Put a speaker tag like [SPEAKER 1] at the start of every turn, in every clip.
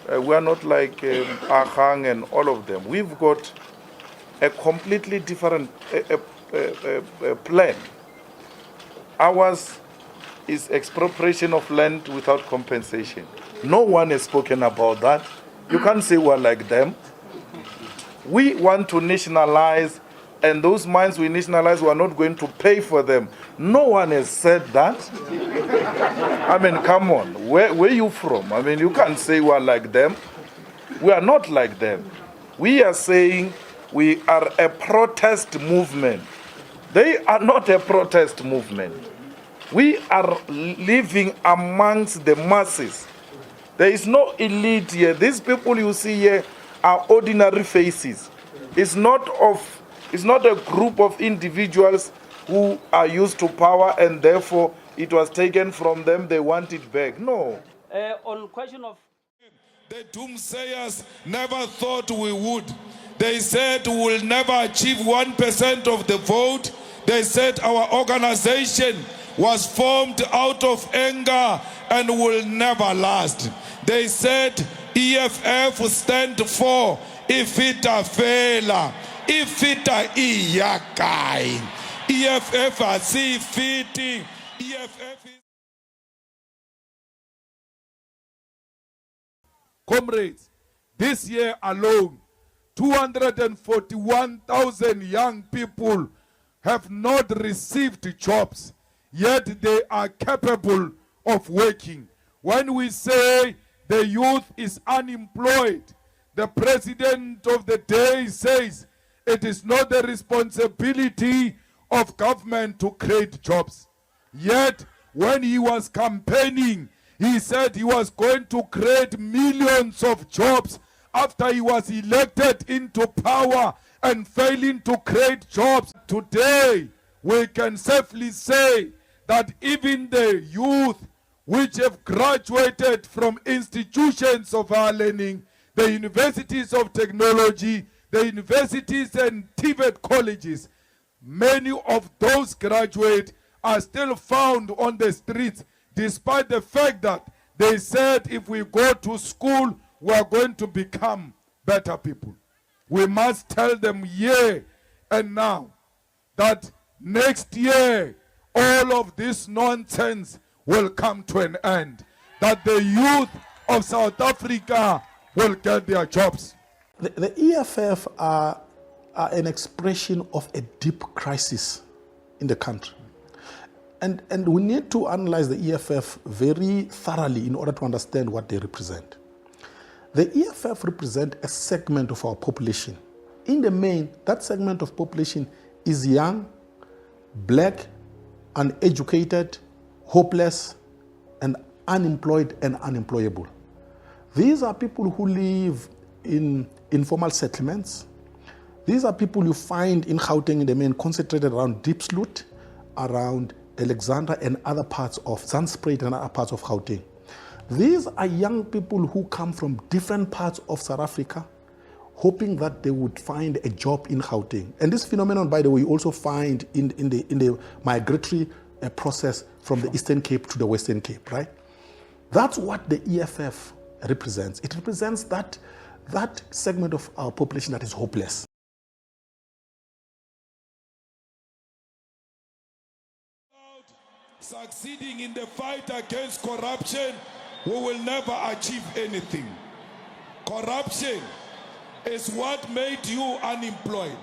[SPEAKER 1] We are not like Ahang and all of them. We've got a completely different plan. Ours is expropriation of land without compensation. No one has spoken about that. You can't say we're like them. We want to nationalize, and those mines we nationalize, we are not going to pay for them. No one has said that. I mean, come on. Where are you from? I mean, you can't say we're like them. We are not like them. We are saying we are a protest movement. They are not a protest movement. We are living amongst the masses. There is no elite here. These people you see here are ordinary faces. It's not a group of individuals who are used to power and therefore it was taken from them, they want it back. No.
[SPEAKER 2] On question of...
[SPEAKER 3] The doomsayers never thought we would. They said we will never achieve 1% of the vote. They said our organization was formed out of anger and will never last. They said EFF stand for Ifita Fela, Ifita Iyakai. EFF asi fiti. EFF is...
[SPEAKER 4] Comrades, this year alone, 241,000 young people have not received jobs, yet they are capable of working. When we say the youth is unemployed, the president of the day says it is not the responsibility of government to create jobs. Yet, when he was campaigning, he said he was going to create millions of jobs after he was elected into power and failing to create jobs. Today, we can safely say that even the youth which have graduated from institutions of our learning, the universities of technology, the universities and TVET colleges, many of those graduates are still found on the streets, despite the fact that they said if we go to school, we are going to become better people. We must tell them here and now that next year, all of this nonsense will come to an end. That the youth of South Africa will get their jobs.
[SPEAKER 5] The EFF are an expression of a deep crisis in the country. And we need to analyze the EFF very thoroughly in order to understand what they represent. The EFF represent a segment of our population. In the main, that segment of population is young, black, uneducated, hopeless, and unemployed and unemployable. These are people who live in informal settlements. These are people you find in Gauteng in the main, concentrated around Diepsloot, around Alexandra and other parts of Zandspruit and other parts of Gauteng. These are young people who come from different parts of South Africa, hoping that they would find a job in Gauteng. And this phenomenon, by the way, you also find in the migratory process from the Eastern Cape to the Western Cape, right? That's what the EFF represents. It represents that segment of our population that is hopeless.
[SPEAKER 3] Succeeding in the fight against corruption, we will never achieve anything. Corruption is what made you unemployed.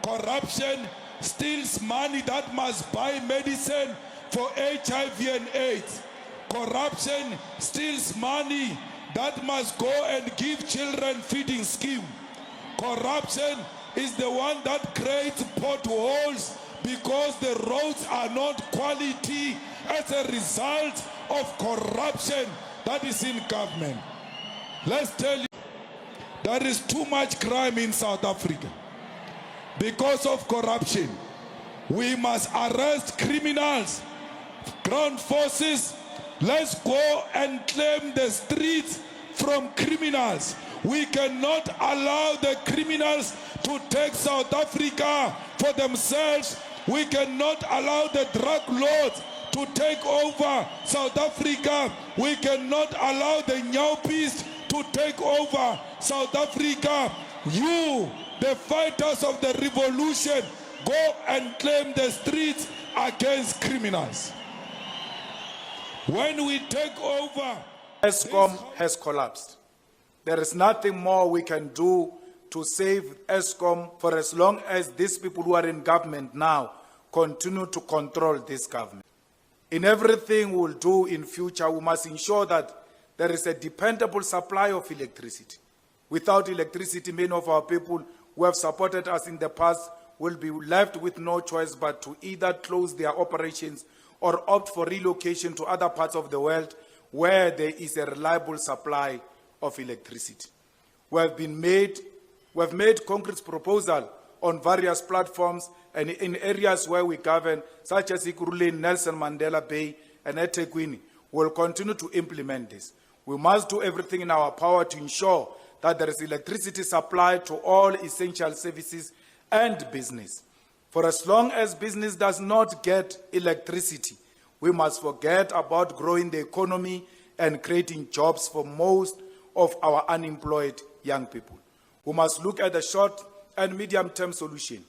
[SPEAKER 3] Corruption steals money that must buy medicine for HIV and AIDS. Corruption steals money that must go and give children feeding scheme. Corruption is the one that creates potholes because the roads are not quality as a result of corruption that is in government. Let's tell you, there is too much crime in South Africa. Because of corruption, we must arrest criminals, ground forces. Let's go and claim the streets from criminals. We cannot allow the criminals to take South Africa for themselves. We cannot allow the drug lords to take over South Africa. We cannot allow the Nyaupis to take over South Africa, you, the fighters of the revolution, go and claim the streets against criminals. When we take over,
[SPEAKER 1] ESCOM has collapsed. There is nothing more we can do to save ESCOM for as long as these people who are in government now continue to control this government. In everything we'll do in future, we must ensure that there is a dependable supply of electricity. Without electricity, many of our people who have supported us in the past will be left with no choice but to either close their operations or opt for relocation to other parts of the world where there is a reliable supply of electricity. We have made concrete proposals on various platforms and in areas where we govern, such as Ikuruleni, Nelson Mandela Bay, and eThekwini. We'll continue to implement this. We must do everything in our power to ensure that there is electricity supplied to all essential services and business. For as long as business does not get electricity, we must forget about growing the economy and creating jobs for most of our unemployed young people. We must look at the short and medium-term solution,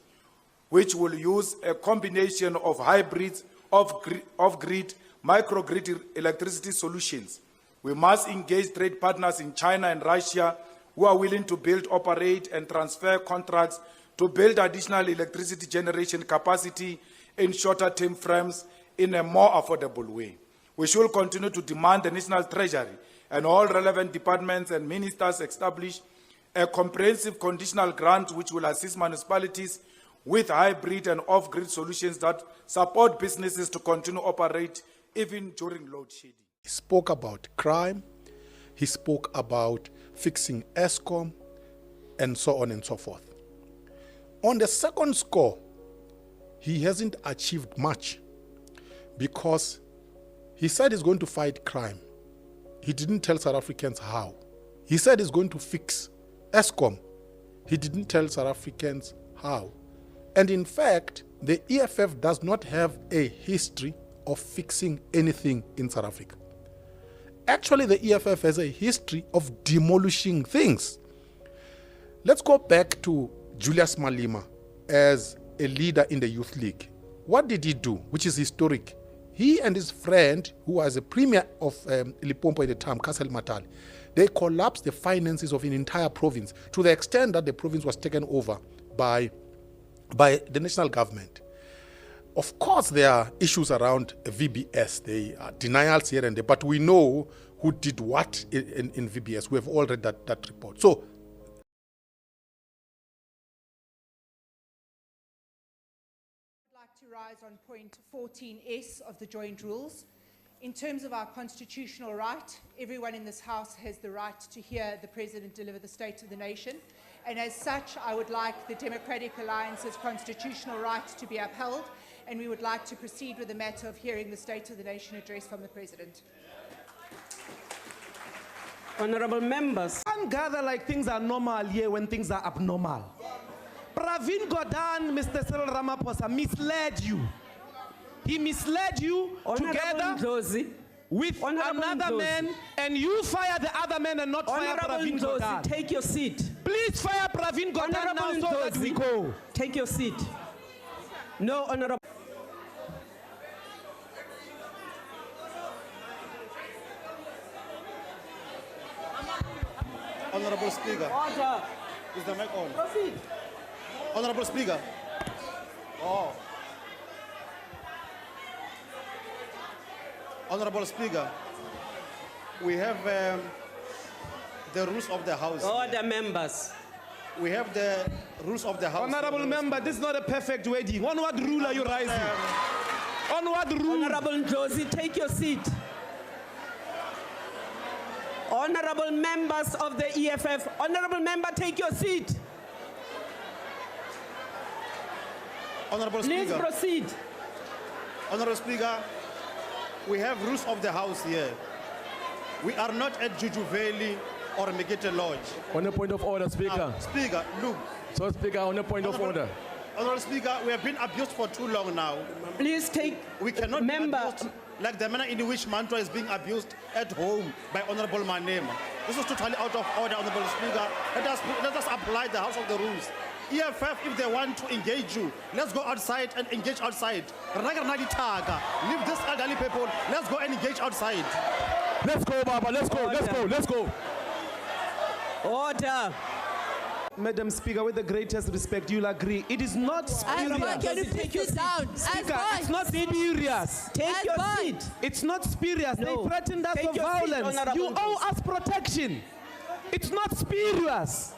[SPEAKER 1] which will use a combination of hybrids, off-grid, microgrid electricity solutions. We must engage trade partners in China and Russia who are willing to build, operate, and transfer contracts to build additional electricity generation capacity in shorter time frames in a more affordable way. We should continue to demand the National Treasury and all relevant departments and ministers establish a comprehensive conditional grant which will assist municipalities with hybrid and off-grid solutions that support businesses to continue operate even during load shedding.
[SPEAKER 5] He spoke about crime, he spoke about fixing ESCOM, and so on and so forth. On the second score, he hasn't achieved much because he said he's going to fight crime. He didn't tell South Africans how. He said he's going to fix ESCOM. He didn't tell South Africans how. And in fact, the EFF does not have a history of fixing anything in South Africa. Actually, the EFF has a history of demolishing things. Let's go back to Julius Malema as a leader in the Youth League. What did he do, which is historic? He and his friend, who was a premier of Limpopo at the time, Castle Matali, they collapsed the finances of an entire province to the extent that the province was taken over by the national government. Of course, there are issues around VBS. There are denials here and there, but we know who did what in VBS. We have all read that report. So,
[SPEAKER 6] I'd like to rise on point 14S of the joint rules. In terms of our constitutional right, everyone in this House has the right to hear the President deliver the State of the Nation. And as such, I would like the Democratic Alliance's constitutional right to be upheld, and we would like to proceed with the matter of hearing the State of the Nation address from the President.
[SPEAKER 2] Honourable members.
[SPEAKER 7] Can't gather like things are normal here when things are abnormal. Pravin Gordhan, Mr. Cyril Ramaphosa, misled you. He misled you together
[SPEAKER 2] Ndlozi.
[SPEAKER 7] with another man, and you fire the other man and not fire Pravin Gordhan.
[SPEAKER 2] Take your seat.
[SPEAKER 7] Please fire Pravin Gordhan now so that we go.
[SPEAKER 2] Take your seat. No, Honourable.
[SPEAKER 8] Honourable Speaker.
[SPEAKER 2] Order.
[SPEAKER 8] Is the mic on?
[SPEAKER 2] Proceed.
[SPEAKER 8] Honourable Speaker. Oh. Honourable Speaker, we have the rules of the House.
[SPEAKER 2] Order, members.
[SPEAKER 8] We have the rules of the House.
[SPEAKER 7] Honourable member, this is not a perfect wedding. On what rule are you rising? On what rule?
[SPEAKER 2] Honourable Ndlozi, take your seat. Honourable members of the EFF, honourable member, take your seat.
[SPEAKER 8] Honourable
[SPEAKER 2] Please
[SPEAKER 8] Speaker.
[SPEAKER 2] proceed.
[SPEAKER 8] Honourable Speaker, we have rules of the House here. We are not at Juju Valley or Megete Lodge.
[SPEAKER 9] On a point of order, Speaker.
[SPEAKER 8] Speaker, look.
[SPEAKER 9] So, Speaker, on a point of order.
[SPEAKER 8] Honourable Speaker, we have been abused for too long now.
[SPEAKER 2] Please take.
[SPEAKER 8] We cannot
[SPEAKER 2] member.
[SPEAKER 8] like the manner in which mantra is being abused at home by Honorable Malema. This is totally out of order, Honorable Speaker. Let us apply the House of the Rules. EFF, if they want to engage you, let's go outside and engage outside. Leave this elderly people, let's go and engage outside.
[SPEAKER 9] Let's go, Baba. Let's go. Let's go. Let's go.
[SPEAKER 2] Order.
[SPEAKER 7] Madam Speaker, with the greatest respect, you'll agree. It is not spurious.
[SPEAKER 10] Can you please sit down?
[SPEAKER 7] Speaker, it's not spurious.
[SPEAKER 2] Take your seat.
[SPEAKER 7] It's not spurious.
[SPEAKER 2] No.
[SPEAKER 7] They threatened us
[SPEAKER 2] Take
[SPEAKER 7] of
[SPEAKER 2] your seat,
[SPEAKER 7] violence.
[SPEAKER 2] Honorable
[SPEAKER 7] You owe
[SPEAKER 2] Ndlozi.
[SPEAKER 7] us protection. It's not spurious.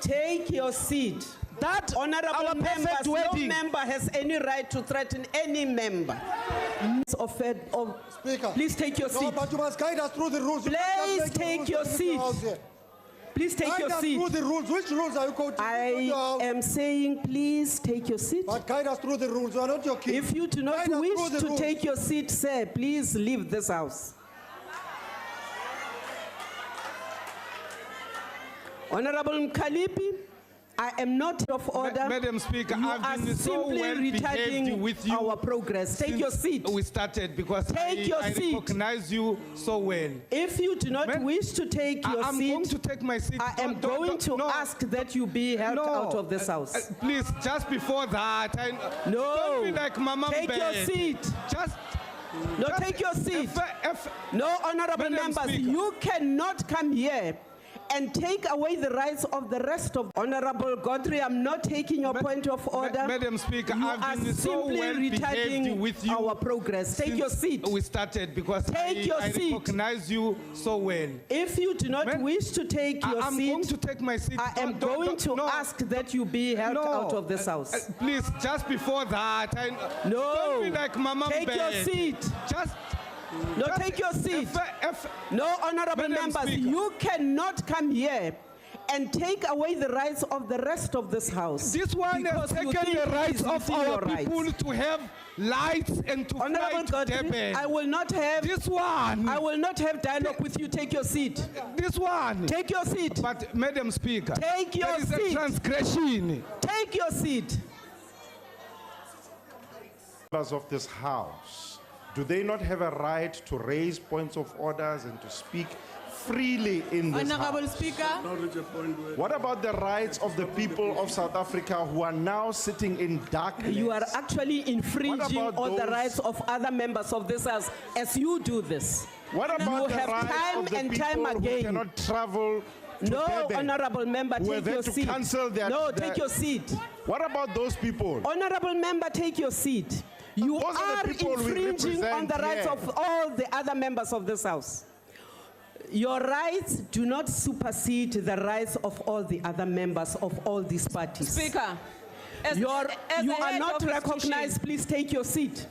[SPEAKER 2] Take your seat.
[SPEAKER 7] That
[SPEAKER 2] Honorable
[SPEAKER 7] our
[SPEAKER 2] members,
[SPEAKER 7] perfect
[SPEAKER 2] no
[SPEAKER 7] wedding.
[SPEAKER 2] member has any right to threaten any member.
[SPEAKER 11] Speaker.
[SPEAKER 2] Please take your
[SPEAKER 11] No,
[SPEAKER 2] seat.
[SPEAKER 11] but you must guide us through the rules. You
[SPEAKER 2] Please
[SPEAKER 11] can't make
[SPEAKER 2] take your
[SPEAKER 11] rules in the
[SPEAKER 2] seat.
[SPEAKER 11] house here.
[SPEAKER 2] Please take
[SPEAKER 11] Guide
[SPEAKER 2] your
[SPEAKER 11] us
[SPEAKER 2] seat.
[SPEAKER 11] through the rules. Which rules are you quoting?
[SPEAKER 2] I am saying please take your seat.
[SPEAKER 11] But guide us through the rules. You are not your king.
[SPEAKER 2] If you do not
[SPEAKER 11] Guide us
[SPEAKER 2] wish
[SPEAKER 11] through the
[SPEAKER 2] to
[SPEAKER 11] rules.
[SPEAKER 2] take your seat, sir, please leave this house. Honorable Mkalipi, I am not of order.
[SPEAKER 12] Madam Speaker,
[SPEAKER 2] you
[SPEAKER 12] I've
[SPEAKER 2] are
[SPEAKER 12] been so
[SPEAKER 2] simply
[SPEAKER 12] well behaved
[SPEAKER 2] retarding
[SPEAKER 12] with you
[SPEAKER 2] our progress. Take your seat.
[SPEAKER 12] We started because
[SPEAKER 2] Take your
[SPEAKER 12] I
[SPEAKER 2] seat.
[SPEAKER 12] recognize you so well.
[SPEAKER 2] If you do not wish to take your
[SPEAKER 12] I'm
[SPEAKER 2] seat,
[SPEAKER 12] going to take my seat.
[SPEAKER 2] I am going to
[SPEAKER 12] no.
[SPEAKER 2] ask that you be held
[SPEAKER 12] No.
[SPEAKER 2] out of this house.
[SPEAKER 12] Please, just before that,
[SPEAKER 2] No.
[SPEAKER 12] don't be like Mama
[SPEAKER 2] Take your
[SPEAKER 12] Mbele.
[SPEAKER 2] seat.
[SPEAKER 12] Just
[SPEAKER 2] No, take your seat.
[SPEAKER 12] F-
[SPEAKER 2] No, honorable
[SPEAKER 12] Madam
[SPEAKER 2] members,
[SPEAKER 12] Speaker.
[SPEAKER 2] you cannot come here and take away the rights of the rest of Honorable Godfrey. I'm not taking your point of order.
[SPEAKER 12] Madam Speaker,
[SPEAKER 2] you
[SPEAKER 12] I've
[SPEAKER 2] are
[SPEAKER 12] been so
[SPEAKER 2] simply
[SPEAKER 12] well behaved
[SPEAKER 2] retarding
[SPEAKER 12] with you
[SPEAKER 2] our progress. Take your seat.
[SPEAKER 12] We started because
[SPEAKER 2] Take your
[SPEAKER 12] I
[SPEAKER 2] seat.
[SPEAKER 12] recognize you so well.
[SPEAKER 2] If you do not wish to take your
[SPEAKER 12] I'm
[SPEAKER 2] seat,
[SPEAKER 12] going to take my seat.
[SPEAKER 2] I am going to ask that you be held out of this house.
[SPEAKER 12] Please, just before that,
[SPEAKER 2] No.
[SPEAKER 12] don't be like Mama
[SPEAKER 2] Take your
[SPEAKER 12] Mbele.
[SPEAKER 2] seat.
[SPEAKER 12] Just
[SPEAKER 2] No, take your seat. No, honorable
[SPEAKER 12] Madam
[SPEAKER 2] members,
[SPEAKER 12] Speaker.
[SPEAKER 2] you cannot come here and take away the rights of the rest of this house.
[SPEAKER 12] This one has
[SPEAKER 2] because you
[SPEAKER 12] taken
[SPEAKER 2] think
[SPEAKER 12] the
[SPEAKER 2] it
[SPEAKER 12] rights
[SPEAKER 2] is
[SPEAKER 12] of
[SPEAKER 2] within
[SPEAKER 12] our
[SPEAKER 2] your rights.
[SPEAKER 12] people to have lights and to
[SPEAKER 2] Honorable
[SPEAKER 12] fly to
[SPEAKER 2] Godfrey,
[SPEAKER 12] Durban.
[SPEAKER 2] I will not have
[SPEAKER 12] This one.
[SPEAKER 2] I will not have dialogue with you. Take your seat.
[SPEAKER 12] This one.
[SPEAKER 2] Take your seat.
[SPEAKER 12] But, Madam Speaker,
[SPEAKER 2] Take your
[SPEAKER 12] there is
[SPEAKER 2] seat.
[SPEAKER 12] a transgression.
[SPEAKER 2] Take your seat.
[SPEAKER 13] Members of this House, do they not have a right to raise points of orders and to speak freely in this
[SPEAKER 10] Honorable
[SPEAKER 13] House?
[SPEAKER 10] Speaker.
[SPEAKER 13] What about the rights of the people of South Africa who are now sitting in darkness?
[SPEAKER 2] You are actually infringing
[SPEAKER 13] about
[SPEAKER 2] on the
[SPEAKER 13] those-
[SPEAKER 2] rights of other members of this house as you do this.
[SPEAKER 13] What about
[SPEAKER 2] you
[SPEAKER 13] the
[SPEAKER 2] have
[SPEAKER 13] rights
[SPEAKER 2] time
[SPEAKER 13] of the
[SPEAKER 2] and
[SPEAKER 13] people
[SPEAKER 2] time
[SPEAKER 13] who
[SPEAKER 2] again.
[SPEAKER 13] cannot travel to
[SPEAKER 2] No,
[SPEAKER 13] Durban,
[SPEAKER 2] honorable member,
[SPEAKER 13] who are
[SPEAKER 2] take
[SPEAKER 13] there
[SPEAKER 2] your
[SPEAKER 13] to
[SPEAKER 2] seat.
[SPEAKER 13] cancel their-
[SPEAKER 2] No,
[SPEAKER 13] their-
[SPEAKER 2] take your seat.
[SPEAKER 13] What about those people?
[SPEAKER 2] Honorable member, take your seat. You
[SPEAKER 13] Those are
[SPEAKER 2] are
[SPEAKER 13] the people we
[SPEAKER 2] infringing on
[SPEAKER 13] represent
[SPEAKER 2] the rights
[SPEAKER 13] here.
[SPEAKER 2] of all the other members of this house. Your rights do not supersede the rights of all the other members of all these parties.
[SPEAKER 10] Speaker. As
[SPEAKER 2] You
[SPEAKER 10] the
[SPEAKER 2] are
[SPEAKER 10] head
[SPEAKER 2] not
[SPEAKER 10] of the
[SPEAKER 2] recognized. Please take your seat.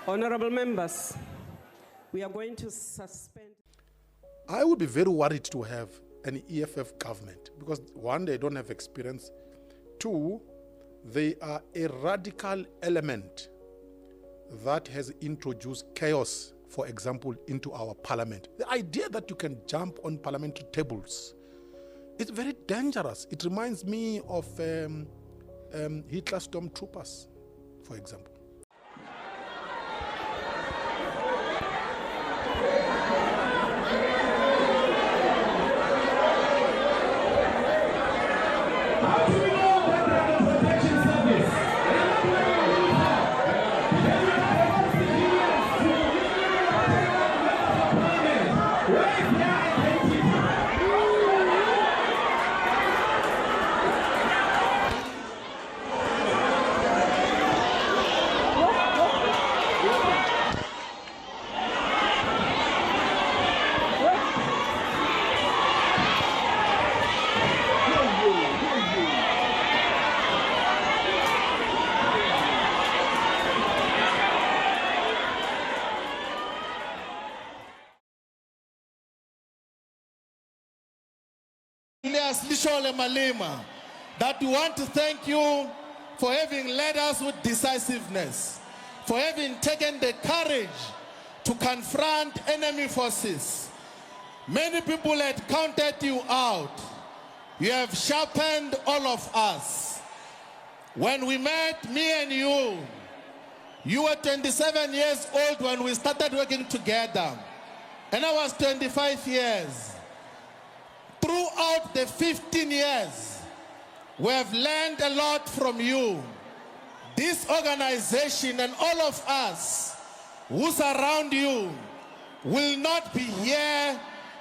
[SPEAKER 2] Honorable members, we are going to suspend.
[SPEAKER 5] I would be very worried to have an EFF government because one, they don't have experience. Two, they are a radical element that has introduced chaos, for example, into our parliament. The idea that you can jump on parliamentary tables is very dangerous. It reminds me of Hitler stormtroopers, for example.
[SPEAKER 14] Mashele Malema, that we want to thank you for having led us with decisiveness, for having taken the courage to confront enemy forces. Many people had counted you out. You have sharpened all of us. When we met, me and you were 27 years old when we started working together, and I was 25 years. Throughout the 15 years, we have learned a lot from you. This organization and all of us who surround you will not be here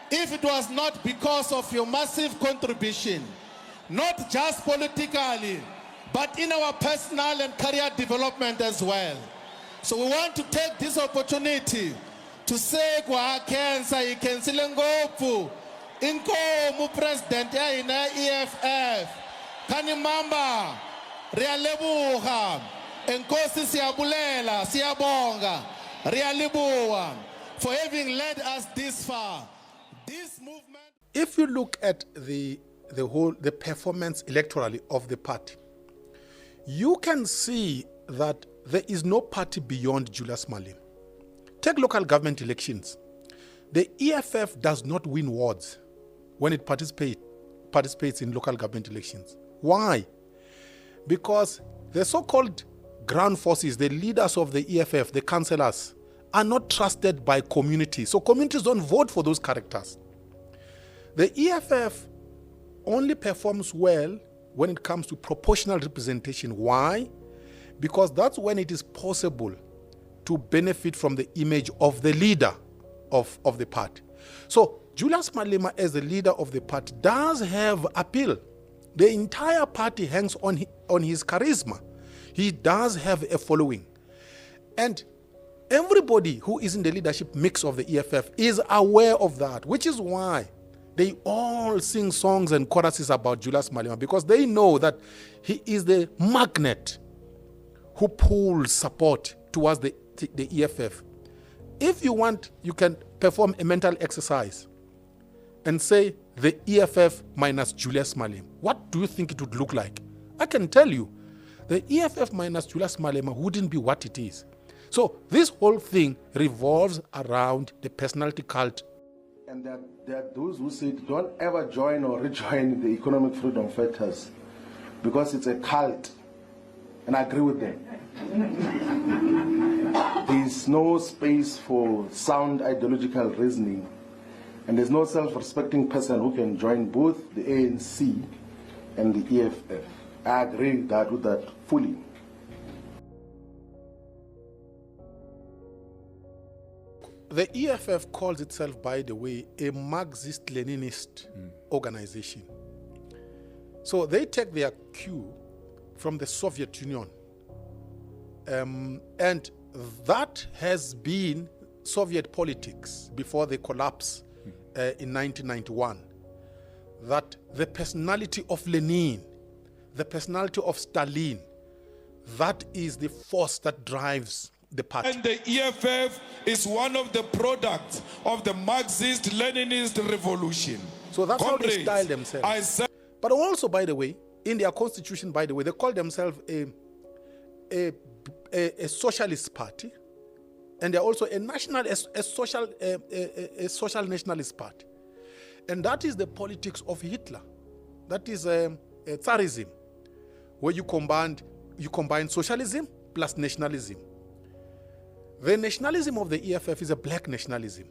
[SPEAKER 14] if it was not because of your massive contribution, not just politically, but in our personal and career development as well. So we want to take this opportunity to say kwa cancer ikensile ngopfu inkomu president ya ina EFF kani mamba rialebuha enkosi siyabulela siyabonga rialibuwa for having led us this far. This movement.
[SPEAKER 5] If you look at the performance electorally of the party, you can see that there is no party beyond Julius Malema. Take local government elections. The EFF does not win wards when it participates in local government elections. Why? Because the so-called ground forces, the leaders of the EFF, the councillors, are not trusted by communities. So communities don't vote for those characters. The EFF only performs well when it comes to proportional representation. Why? Because that's when it is possible to benefit from the image of the leader of the party. So Julius Malema, as the leader of the party, does have appeal. The entire party hangs on his charisma. He does have a following. And everybody who is in the leadership mix of the EFF is aware of that, which is why they all sing songs and choruses about Julius Malema, because they know that he is the magnet who pulls support towards the EFF. If you want, you can perform a mental exercise and say the EFF minus Julius Malema. What do you think it would look like? I can tell you, the EFF minus Julius Malema wouldn't be what it is. So this whole thing revolves around the personality cult.
[SPEAKER 15] And there are those who say don't ever join or rejoin the economic freedom fighters because it's a cult. And I agree with them. There's no space for sound ideological reasoning. And there's no self-respecting person who can join both the ANC and the EFF. I agree with that fully.
[SPEAKER 5] The EFF calls itself, by the way, a Marxist-Leninist organization. So they take their cue from the Soviet Union. And that has been Soviet politics before the collapse in 1991. That the personality of Lenin, the personality of Stalin, that is the force that drives the party.
[SPEAKER 3] And the EFF is one of the products of the Marxist-Leninist revolution.
[SPEAKER 5] So that's how they style themselves. But also, by the way, in their constitution, by the way, they call themselves a socialist party, and they're also a social nationalist party. And that is the politics of Hitler. That is Tsarism, where you combine socialism plus nationalism. The nationalism of the EFF is a black nationalism.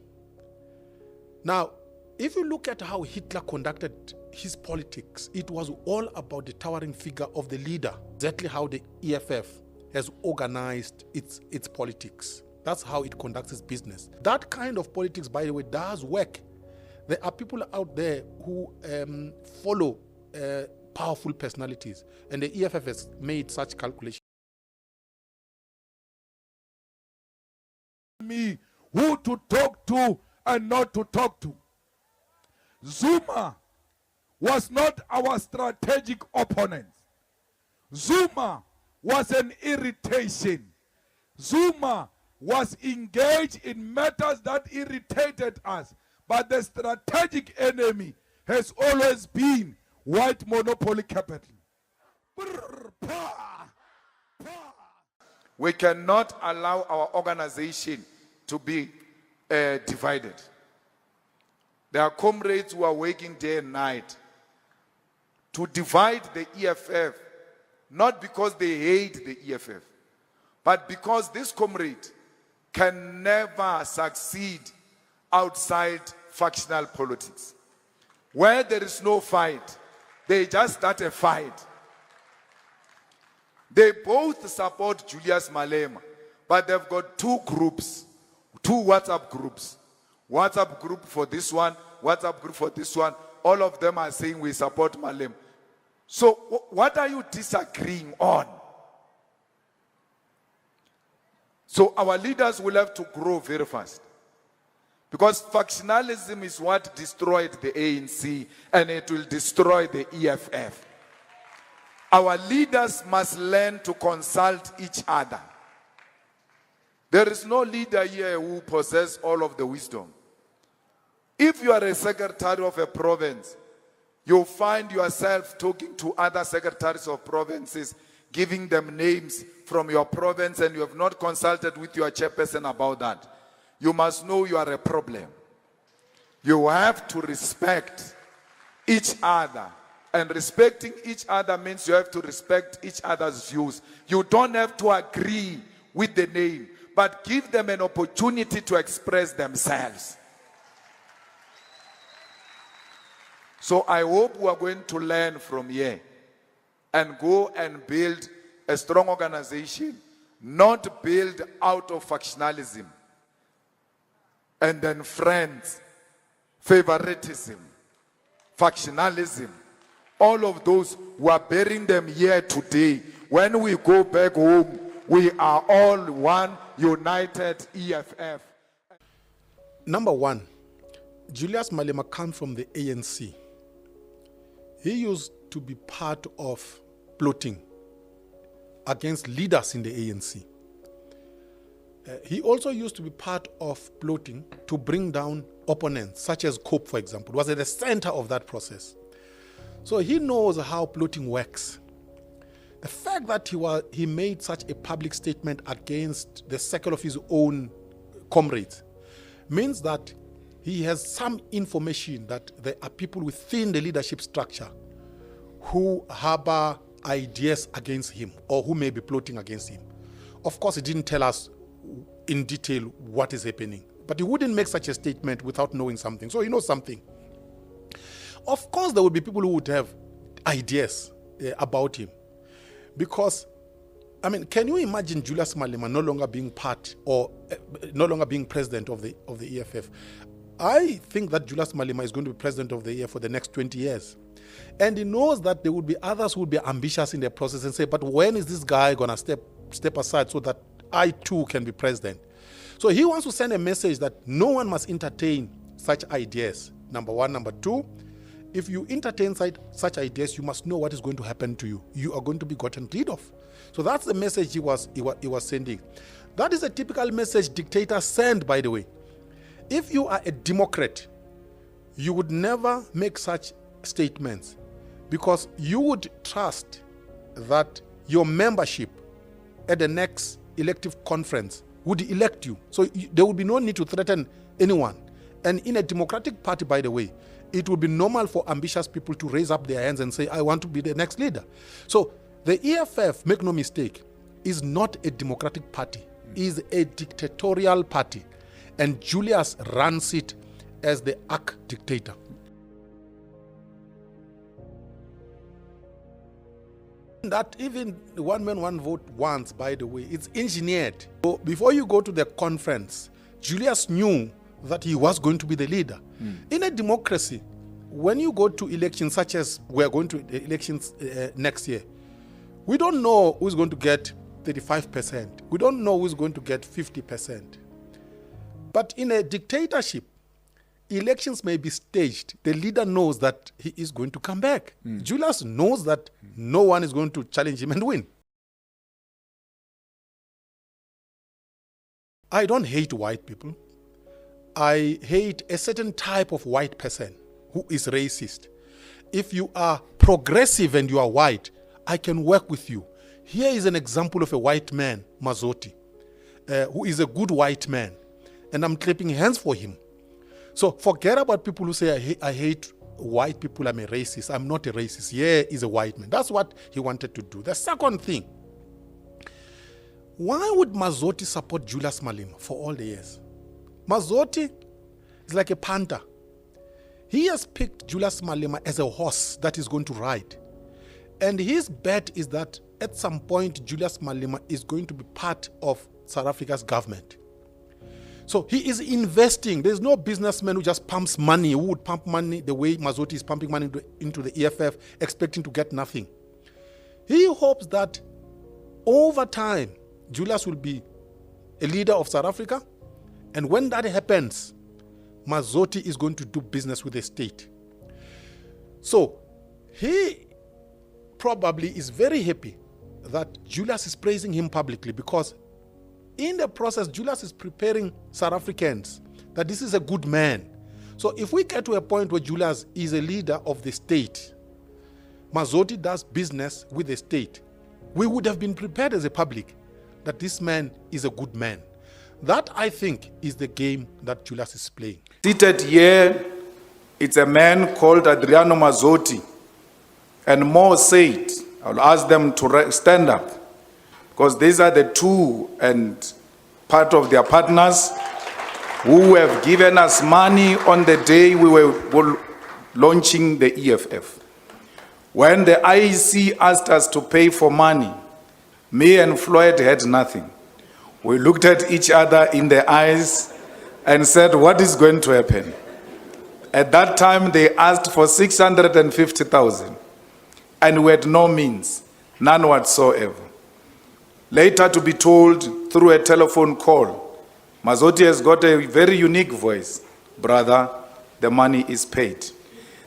[SPEAKER 5] Now, if you look at how Hitler conducted his politics, it was all about the towering figure of the leader. Exactly how the EFF has organized its politics. That's how it conducts its business. That kind of politics, by the way, does work. There are people out there who follow powerful personalities, and the EFF has made such calculations.
[SPEAKER 4] Me who to talk to and not to talk to. Zuma was not our strategic opponent. Zuma was an irritation. Zuma was engaged in matters that irritated us. But the strategic enemy has always been white monopoly capital.
[SPEAKER 16] We cannot allow our organization to be divided. There are comrades who are working day and night to divide the EFF, not because they hate the EFF, but because this comrade can never succeed outside factional politics. Where there is no fight, they just start a fight. They both support Julius Malema, but they've got two groups, two WhatsApp groups. WhatsApp group for this one, WhatsApp group for this one. All of them are saying we support Malema. So what are you disagreeing on? So our leaders will have to grow very fast. Because factionalism is what destroyed the ANC and it will destroy the EFF. Our leaders must learn to consult each other. There is no leader here who possesses all of the wisdom. If you are a secretary of a province, you'll find yourself talking to other secretaries of provinces, giving them names from your province, and you have not consulted with your chairperson about that. You must know you are a problem. You have to respect each other. And respecting each other means you have to respect each other's views. You don't have to agree with the name, but give them an opportunity to express themselves. So I hope we are going to learn from here and go and build a strong organization, not build out of factionalism. And then friends, favoritism, factionalism, all of those who are bearing them here today. When we go back home, we are all one united EFF.
[SPEAKER 5] Number one, Julius Malema comes from the ANC. He used to be part of plotting against leaders in the ANC. He also used to be part of plotting to bring down opponents, such as Cope, for example, was at the center of that process. So he knows how plotting works. The fact that he made such a public statement against the circle of his own comrades means that he has some information that there are people within the leadership structure who harbor ideas against him or who may be plotting against him. Of course, he didn't tell us in detail what is happening, but he wouldn't make such a statement without knowing something. So he knows something. Of course, there would be people who would have ideas about him. Because, I mean, can you imagine Julius Malema no longer being part or no longer being president of the EFF? I think that Julius Malema is going to be president of the EFF for the next 20 years. And he knows that there will be others who will be ambitious in the process and say, but when is this guy going to step aside so that I too can be president? So he wants to send a message that no one must entertain such ideas. Number one. Number two, if you entertain such ideas, you must know what is going to happen to you. You are going to be gotten rid of. So that's the message he was sending. That is a typical message dictators send, by the way. If you are a Democrat, you would never make such statements because you would trust that your membership at the next elective conference would elect you. So there would be no need to threaten anyone. And in a democratic party, by the way, it would be normal for ambitious people to raise up their hands and say, I want to be the next leader. So the EFF, make no mistake, is not a democratic party, is a dictatorial party. And Julius runs it as the arch-dictator. That even one man, one vote once, by the way, it's engineered. So before you go to the conference, Julius knew that he was going to be the leader. In a democracy, when you go to elections, such as we're going to elections next year, we don't know who's going to get 35%. We don't know who's going to get 50%. But in a dictatorship, elections may be staged. The leader knows that he is going to come back. Julius knows that no one is going to challenge him and win. I don't hate white people. I hate a certain type of white person who is racist. If you are progressive and you are white, I can work with you. Here is an example of a white man, Mazoti, who is a good white man. And I'm clapping hands for him. So forget about people who say, I hate white people, I'm a racist. I'm not a racist. Yeah, he's a white man. That's what he wanted to do. The second thing, why would Mazoti support Julius Malema for all the years? Mazoti is like a panther. He has picked Julius Malema as a horse that is going to ride. And his bet is that at some point, Julius Malema is going to be part of South Africa's government. So he is investing. There's no businessman who just pumps money, who would pump money the way Mazoti is pumping money into the EFF, expecting to get nothing. He hopes that over time, Julius will be a leader of South Africa. And when that happens, Mazoti is going to do business with the state. So he probably is very happy that Julius is praising him publicly, because in the process, Julius is preparing South Africans that this is a good man. So if we get to a point where Julius is a leader of the state, Mazoti does business with the state, we would have been prepared as a public that this man is a good man. That, I think, is the game that Julius is playing.
[SPEAKER 16] Seated here, it's a man called Adriano Mazzotti. And more said, I'll ask them to stand up, because these are the two and part of their partners who have given us money on the day we were launching the EFF. When the IEC asked us to pay for money, me and Floyd had nothing. We looked at each other in the eyes and said, what is going to happen? At that time, they asked for 650,000, and we had no means, none whatsoever. Later to be told through a telephone call, Mazzotti has got a very unique voice. Brother, the money is paid.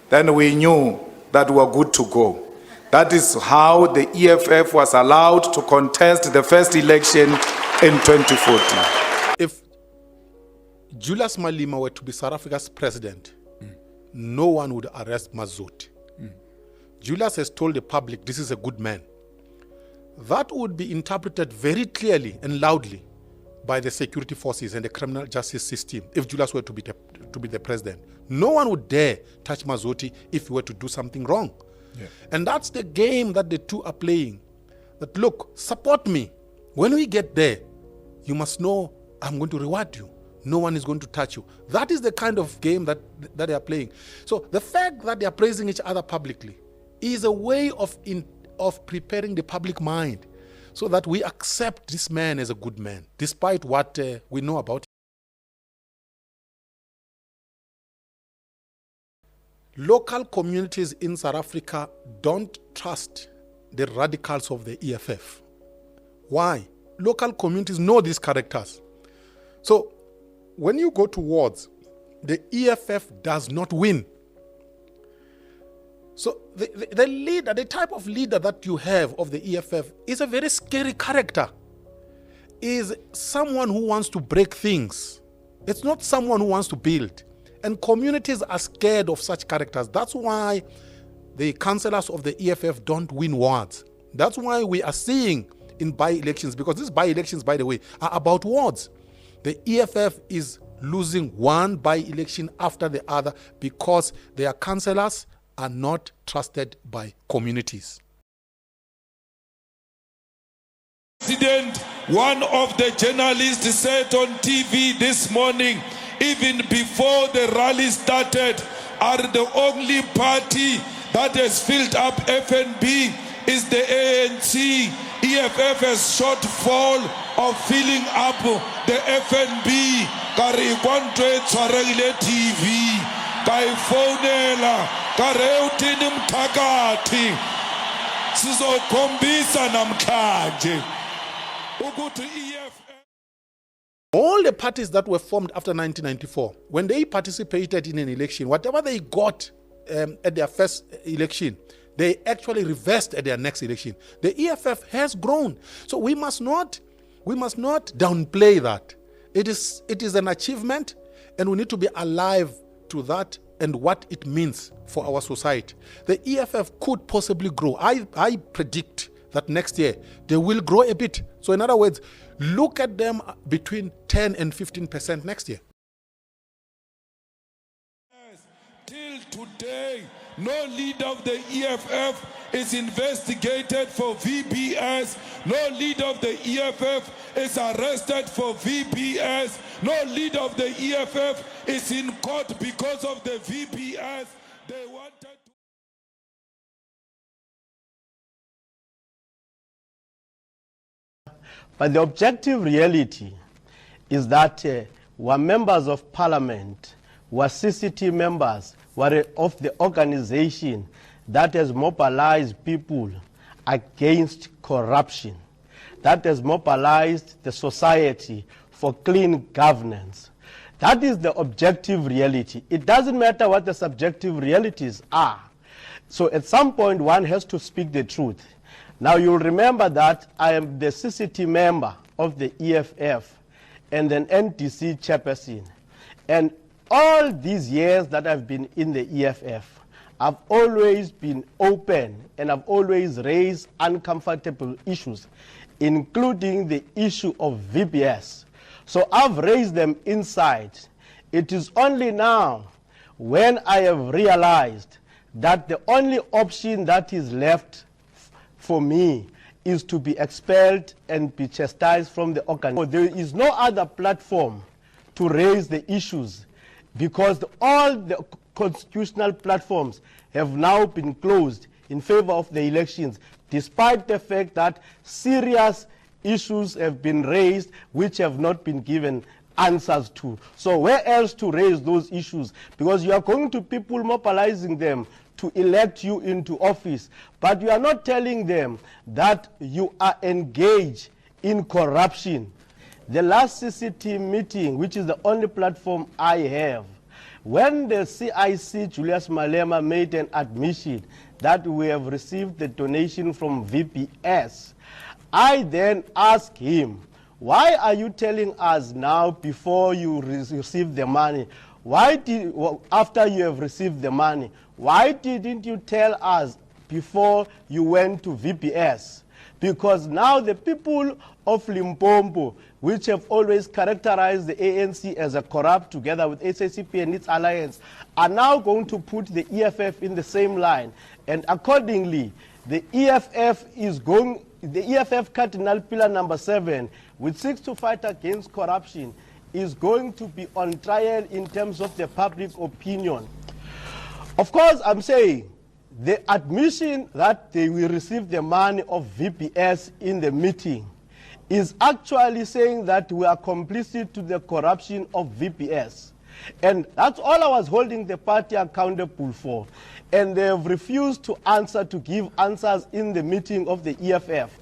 [SPEAKER 16] Then we knew that we were good to go. That is how the EFF was allowed to contest the first election in 2014.
[SPEAKER 5] If Julius Malema were to be South Africa's president, no one would arrest Mazzotti. Julius has told the public this is a good man. That would be interpreted very clearly and loudly by the security forces and the criminal justice system if Julius were to be the president. No one would dare touch Mazzotti if he were to do something wrong. Yeah. And that's the game that the two are playing. That, look, support me. When we get there, you must know I'm going to reward you. No one is going to touch you. That is the kind of game that they are playing. So the fact that they are praising each other publicly is a way of preparing the public mind so that we accept this man as a good man, despite what we know about him. Local communities in South Africa don't trust the radicals of the EFF. Why? Local communities know these characters. So when you go to wards, the EFF does not win. So the leader, the type of leader that you have of the EFF is a very scary character. Is someone who wants to break things. It's not someone who wants to build. And communities are scared of such characters. That's why the councillors of the EFF don't win wards. That's why we are seeing in by-elections, because these by-elections, by the way, are about wards. The EFF is losing one by-election after the other because their councillors are not trusted by communities.
[SPEAKER 3] One of the journalists said on TV this morning, even before the rally started, are the only party that has filled up FNB is the ANC. EFF has shortfall of filling up the FNB. Kari kwantwe tsaregile TV. Kai phonela kare utini mthakati. Sizokombisa namhlanje ukuthi EFF.
[SPEAKER 5] All the parties that were formed after 1994, when they participated in an election, whatever they got at their first election, they actually reversed at their next election. The EFF has grown. So we must not downplay that. It is an achievement, and we need to be alive to that and what it means for our society, the EFF could possibly grow. I predict that next year they will grow a bit. So in other words, look at them between 10 and 15% next year.
[SPEAKER 3] Till today, no leader of the EFF is investigated for VBS. No leader of the EFF is arrested for VBS. No leader of the EFF is in court because of the VBS. They wanted to...
[SPEAKER 17] But the objective reality is that we're members of parliament, we're CCT members, we're of the organization that has mobilized people against corruption, that has mobilized the society for clean governance. That is the objective reality. It doesn't matter what the subjective realities are. So at some point one has to speak the truth. Now you'll remember that I am the CCT member of the EFF and an NDC chairperson. And all these years that I've been in the EFF, I've always been open and I've always raised uncomfortable issues, including the issue of VBS. So I've raised them inside. It is only now when I have realized that the only option that is left for me is to be expelled and be chastised from the organization. There is no other platform to raise the issues because all the constitutional platforms have now been closed in favor of the elections, despite the fact that serious issues have been raised which have not been given answers to. So where else to raise those issues? Because you are going to people mobilizing them to elect you into office, but you are not telling them that you are engaged in corruption. The last CCT meeting, which is the only platform I have, when the CIC Julius Malema made an admission that we have received the donation from VBS, I then asked him, why are you telling us now before you receive the money? After you have received the money, why didn't you tell us before you went to VBS? Because now the people of Limpopo, which have always characterized the ANC as a corrupt together with SACP and its alliance, are now going to put the EFF in the same line. And accordingly, the EFF Cardinal Pillar number 7, which seeks to fight against corruption, is going to be on trial in terms of the public opinion. Of course, I'm saying the admission that they will receive the money of VBS in the meeting is actually saying that we are complicit to the corruption of VBS. And that's all I was holding the party accountable for. And they have refused to answer, to give answers in the meeting of the EFF.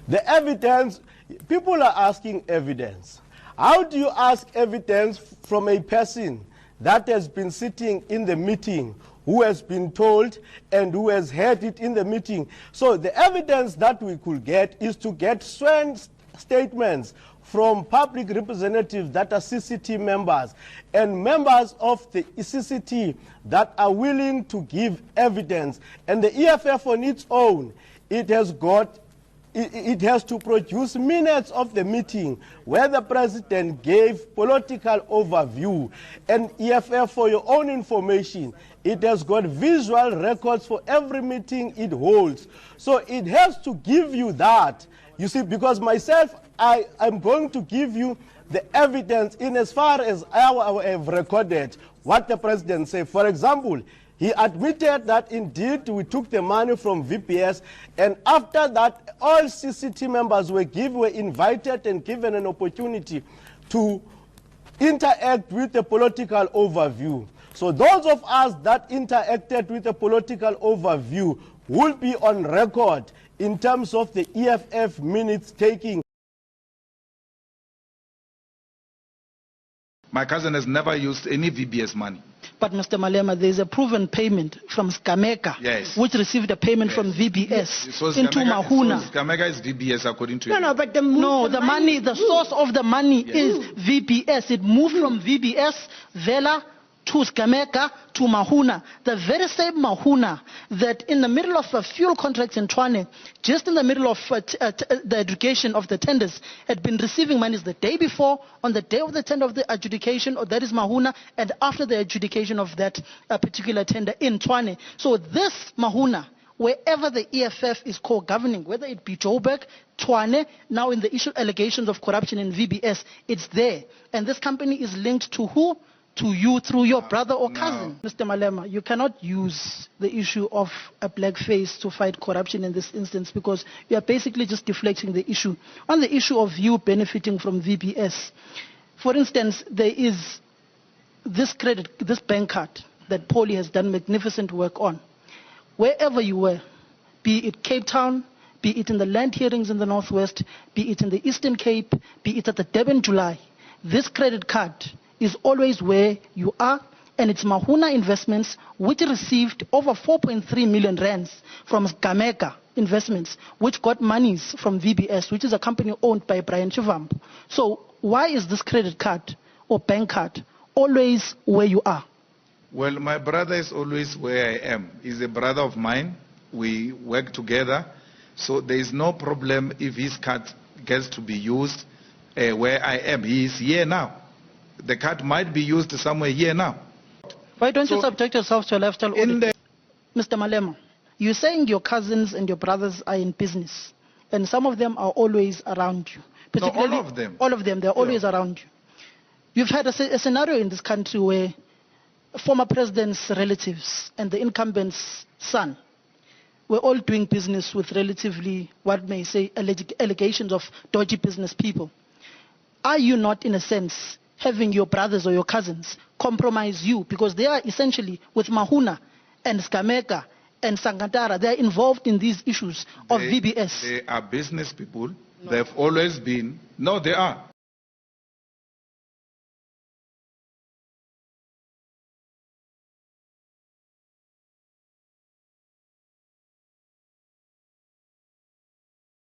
[SPEAKER 17] The evidence, people are asking evidence. How do you ask evidence from a person that has been sitting in the meeting, who has been told and who has heard it in the meeting? So the evidence that we could get is to get sworn statements from public representatives that are CCT members and members of the CCT that are willing to give evidence. And the EFF on its own, it has to produce minutes of the meeting where the president gave political overview. And EFF, for your own information, it has got visual records for every meeting it holds. So it has to give you that. You see, because myself, I'm going to give you the evidence in as far as I have recorded what the president said. For example, he admitted that indeed we took the money from VBS, and after that, all CCT members were invited and given an opportunity to interact with the political overview. So those of us that interacted with the political overview will be on record in terms of the EFF minutes taking.
[SPEAKER 16] My cousin has never used any VBS money.
[SPEAKER 18] But Mr. Malema, there is a proven payment from Skameka,
[SPEAKER 16] yes,
[SPEAKER 18] which received a payment from VBS into Mahuna.
[SPEAKER 16] So Skameka is VBS according to you.
[SPEAKER 18] No, but the money, the source of the money is VBS. It moved from VBS, Vela, to Skameka, to Mahuna, the very same Mahuna that in the middle of a fuel contract in Tshwane, just in the middle of the adjudication of the tenders, had been receiving monies the day before, on the day of the tender of the adjudication, or that is Mahuna, and after the adjudication of that particular tender in Tshwane. So this Mahuna, wherever the EFF is co-governing, whether it be Joburg, Tshwane, now in the issue allegations of corruption in VBS, it's there. And this company is linked to who? To you through your brother or cousin. Mr. Malema, you cannot use the issue of a black face to fight corruption in this instance, because you are basically just deflecting the issue. On the issue of you benefiting from VBS, for instance, there is this bank card that Paulie has done magnificent work on. Wherever you were, be it Cape Town, be it in the land hearings in the Northwest, be it in the Eastern Cape, be it at the Durban July, this credit card is always where you are, and it's Mahuna Investments, which received over 4.3 million rands from Skameka Investments, which got monies from VBS, which is a company owned by Brian Shivambu. So why is this credit card or bank card always where you are?
[SPEAKER 1] Well, my brother is always where I am. He's a brother of mine. We work together. So there is no problem if his card gets to be used where I am. He is here now. The card might be used somewhere here now.
[SPEAKER 18] Why don't you subject yourself to a lifestyle audit? Mr. Malema, you're saying your cousins and your brothers are in business, and some of them are always around you.
[SPEAKER 1] No, all of them.
[SPEAKER 18] All of them, they're always around you. You've had a scenario in this country where former president's relatives and the incumbent's son were all doing business with relatively, what may say, allegations of dodgy business people. Are you not, in a sense, having your brothers or your cousins compromise you, because they are essentially with Mahuna and Skameka and Sangantara, they are involved in these issues of VBS?
[SPEAKER 1] They are business people. No. They've always been. No, they are.